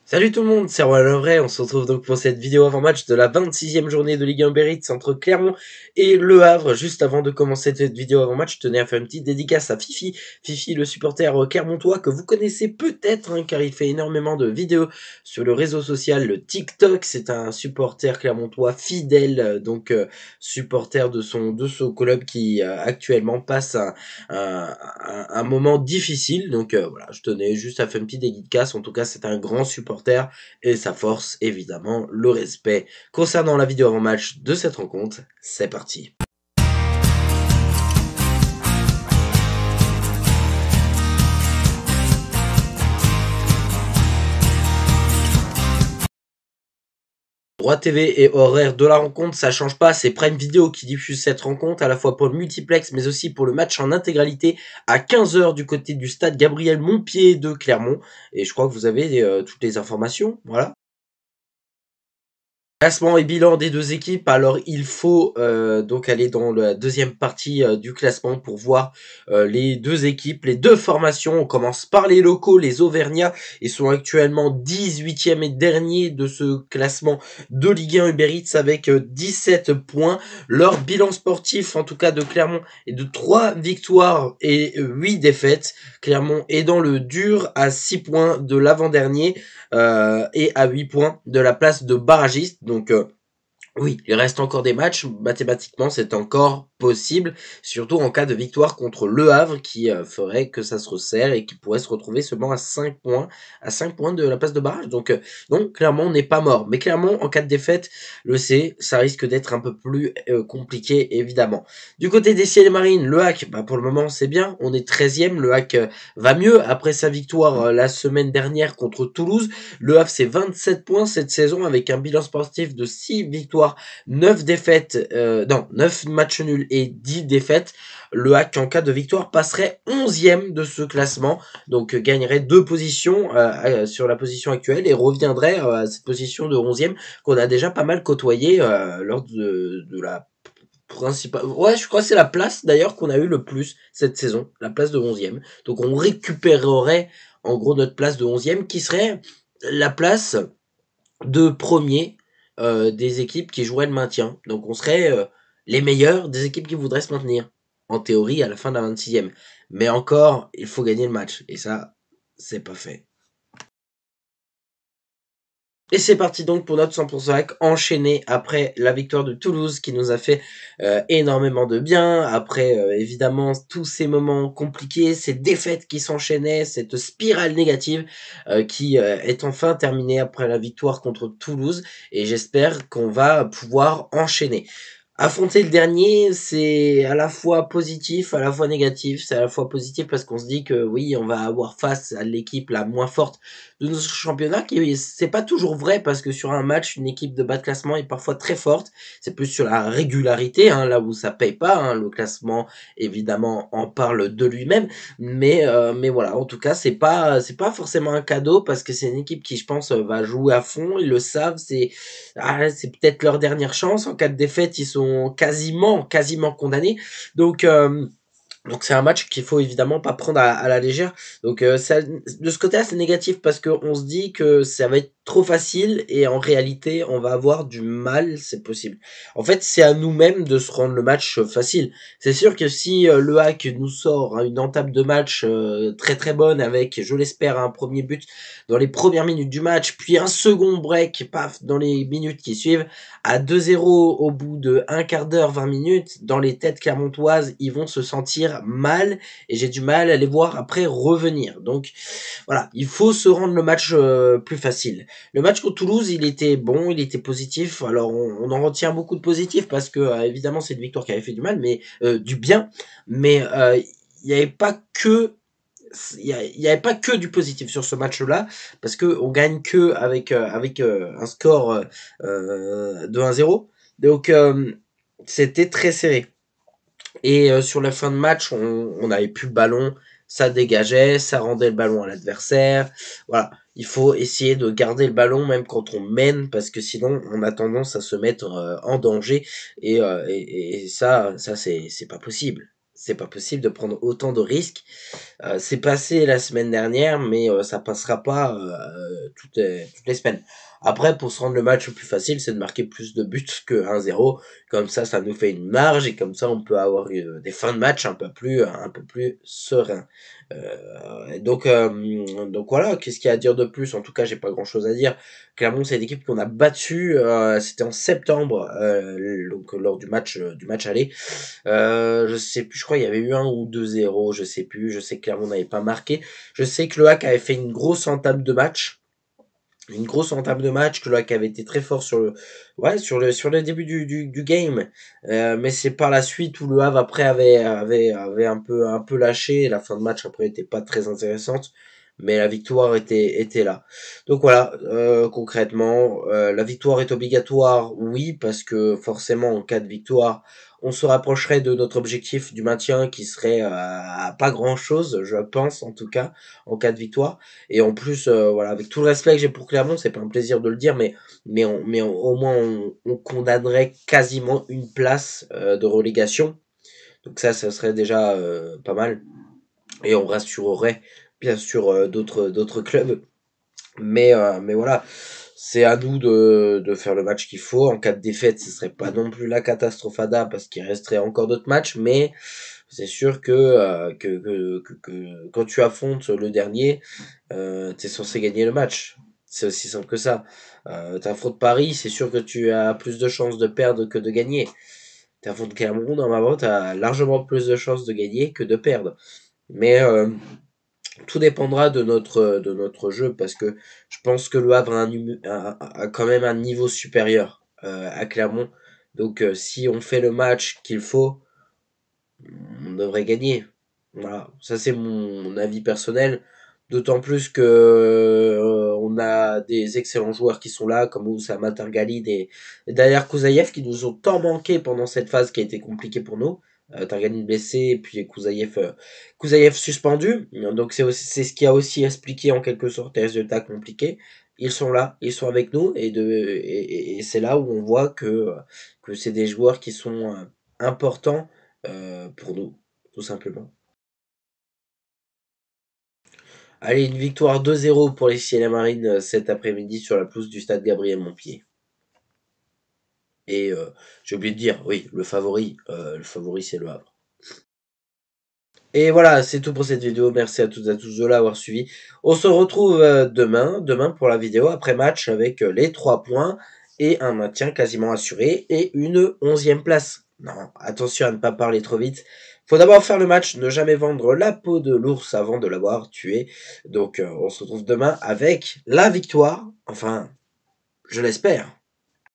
Salut tout le monde, c'est Roland Lovray, on se retrouve donc pour cette vidéo avant-match de la 26e journée de Ligue 1 Uber Eats entre Clermont et Le Havre. Juste avant de commencer cette vidéo avant-match, je tenais à faire une petite dédicace à Fifi, le supporter clermontois que vous connaissez peut-être car il fait énormément de vidéos sur le réseau social, le TikTok. C'est un supporter clermontois fidèle, supporter de son club qui actuellement passe un moment difficile. Voilà, je tenais juste à faire une petite dédicace. En tout cas, c'est un grand supporter et ça force évidemment le respect. Concernant la vidéo avant-match de cette rencontre, c'est parti. Droit TV et horaire de la rencontre, ça change pas, c'est Prime Video qui diffuse cette rencontre, à la fois pour le multiplex, mais aussi pour le match en intégralité, à 15 h du côté du stade Gabriel Montpied de Clermont. Et je crois que vous avez toutes les informations, voilà. Classement et bilan des deux équipes. Alors il faut donc aller dans la deuxième partie du classement pour voir les deux équipes, les deux formations. On commence par les locaux, les Auvergnats. Ils sont actuellement 18e et dernier de ce classement de Ligue 1 Uber Eats avec 17 points. Leur bilan sportif, en tout cas de Clermont, est de 3 victoires et 8 défaites. Clermont est dans le dur à 6 points de l'avant-dernier. Et à 8 points de la place de barragiste. Oui, il reste encore des matchs. Mathématiquement, c'est encore possible, surtout en cas de victoire contre Le Havre qui ferait que ça se resserre et qui pourrait se retrouver seulement à 5 points de la place de barrage. Donc clairement, on n'est pas mort. Mais clairement, en cas de défaite, le C, ça risque d'être un peu plus compliqué, évidemment. Du côté des Ciels et Marines, le Hack, pour le moment, c'est bien. On est 13e. Le Hack va mieux après sa victoire la semaine dernière contre Toulouse. Le Havre, c'est 27 points cette saison avec un bilan sportif de 6 victoires, 9 défaites, 9 matchs nuls et 10 défaites. Le Hack, en cas de victoire, passerait 11e de ce classement, donc gagnerait 2 positions sur la position actuelle et reviendrait à cette position de 11e qu'on a déjà pas mal côtoyé lors de la principale. Ouais, je crois que c'est la place d'ailleurs qu'on a eu le plus cette saison, la place de 11e. Donc on récupérerait en gros notre place de 11e qui serait la place de premier des équipes qui joueraient le maintien. Donc on serait les meilleurs des équipes qui voudraient se maintenir, en théorie, à la fin de la 26e. Mais encore, il faut gagner le match. Et ça, c'est pas fait. Et c'est parti donc pour notre 100% hack enchaîné après la victoire de Toulouse qui nous a fait énormément de bien. Après évidemment tous ces moments compliqués, ces défaites qui s'enchaînaient, cette spirale négative qui est enfin terminée après la victoire contre Toulouse. Et j'espère qu'on va pouvoir enchaîner. Affronter le dernier, c'est à la fois positif, à la fois négatif. C'est à la fois positif parce qu'on se dit que oui, on va avoir face à l'équipe la moins forte de notre championnat, qui c'est pas toujours vrai parce que sur un match, une équipe de bas de classement est parfois très forte. C'est plus sur la régularité, là où ça paye pas. Le classement, évidemment, en parle de lui-même. Mais voilà, en tout cas, c'est pas forcément un cadeau parce que c'est une équipe qui, je pense, va jouer à fond. Ils le savent. C'est peut-être leur dernière chance. En cas de défaite, ils sont quasiment condamnés. Donc euh, donc c'est un match qu'il faut évidemment pas prendre à la légère. De ce côté-là, c'est négatif parce qu'on se dit que ça va être trop facile et en réalité, on va avoir du mal, c'est possible. En fait, c'est à nous-mêmes de se rendre le match facile. C'est sûr que si le hack nous sort une entame de match très très bonne avec, je l'espère, un premier but dans les premières minutes du match, puis un second break, paf, dans les minutes qui suivent, à 2-0 au bout de un quart d'heure, 20 minutes, dans les têtes clermontoises, ils vont se sentir mal et j'ai du mal à les voir après revenir. Donc voilà, il faut se rendre le match plus facile. Le match contre Toulouse, il était bon, il était positif. Alors on en retient beaucoup de positifs parce que évidemment c'est une victoire qui avait fait du mal, mais du bien. Mais il n'y avait pas que du positif sur ce match-là parce que on gagne que avec un score de 1-0. Donc c'était très serré. Et sur la fin de match, on avait plus le ballon, ça dégageait, ça rendait le ballon à l'adversaire. Voilà, il faut essayer de garder le ballon même quand on mène, parce que sinon on a tendance à se mettre en danger. Et ça c'est pas possible. C'est pas possible de prendre autant de risques. C'est passé la semaine dernière, mais ça passera pas toutes les semaines. Après, pour se rendre le match plus facile, c'est de marquer plus de buts que 1-0. Comme ça nous fait une marge et comme ça, on peut avoir des fins de match un peu plus sereins. Donc voilà, qu'est-ce qu'il y a à dire de plus? En tout cas, j'ai pas grand-chose à dire. Clermont, c'est une équipe qu'on a battue. C'était en septembre, donc lors du match aller. Je sais plus, je crois il y avait eu 1 ou 2-0, je sais plus. Je sais que Clermont n'avait pas marqué. Je sais que le HAC avait fait une grosse entame de match. Que le HAC avait été très fort sur le début du game. Mais c'est par la suite où le Havre après avait un peu lâché. La fin de match après était pas très intéressante. Mais la victoire était là. Donc voilà, concrètement, la victoire est obligatoire, oui, parce que forcément en cas de victoire, on se rapprocherait de notre objectif du maintien qui serait à pas grand chose, je pense en tout cas, en cas de victoire. Et en plus, voilà, avec tout le respect que j'ai pour Clermont, c'est pas un plaisir de le dire, au moins on condamnerait quasiment une place de relégation. Donc ça serait déjà pas mal. Et on rassurerait bien sûr d'autres clubs. Mais voilà, c'est à nous de faire le match qu'il faut. En cas de défaite, ce serait pas non plus la catastrophada parce qu'il resterait encore d'autres matchs, mais c'est sûr que quand tu affrontes le dernier, t'es censé gagner le match. C'est aussi simple que ça. T'affrontes Paris, c'est sûr que tu as plus de chances de perdre que de gagner. T'affrontes Cameroun, normalement, t'as largement plus de chances de gagner que de perdre. Mais tout dépendra de notre jeu parce que je pense que le Havre a quand même un niveau supérieur à Clermont. Donc si on fait le match qu'il faut, on devrait gagner. Voilà, ça c'est mon avis personnel. D'autant plus que on a des excellents joueurs qui sont là, comme Oussama Targalid et d'ailleurs Kouzaïev qui nous ont tant manqué pendant cette phase qui a été compliquée pour nous. Targalid blessé et puis Kouzaïev suspendu. Donc c'est ce qui a aussi expliqué en quelque sorte les résultats compliqués. Ils sont là, ils sont avec nous et c'est là où on voit que c'est des joueurs qui sont importants pour nous, tout simplement. Allez, une victoire 2-0 pour les Ciel et Marines cet après-midi sur la pelouse du stade Gabriel Montpied. Et j'ai oublié de dire, oui, le favori c'est le Havre. Et voilà, c'est tout pour cette vidéo. Merci à toutes et à tous de l'avoir suivi. On se retrouve demain pour la vidéo après match avec les 3 points et un maintien quasiment assuré et une 11e place. Non, attention à ne pas parler trop vite. Faut d'abord faire le match, ne jamais vendre la peau de l'ours avant de l'avoir tué. Donc on se retrouve demain avec la victoire. Enfin, je l'espère.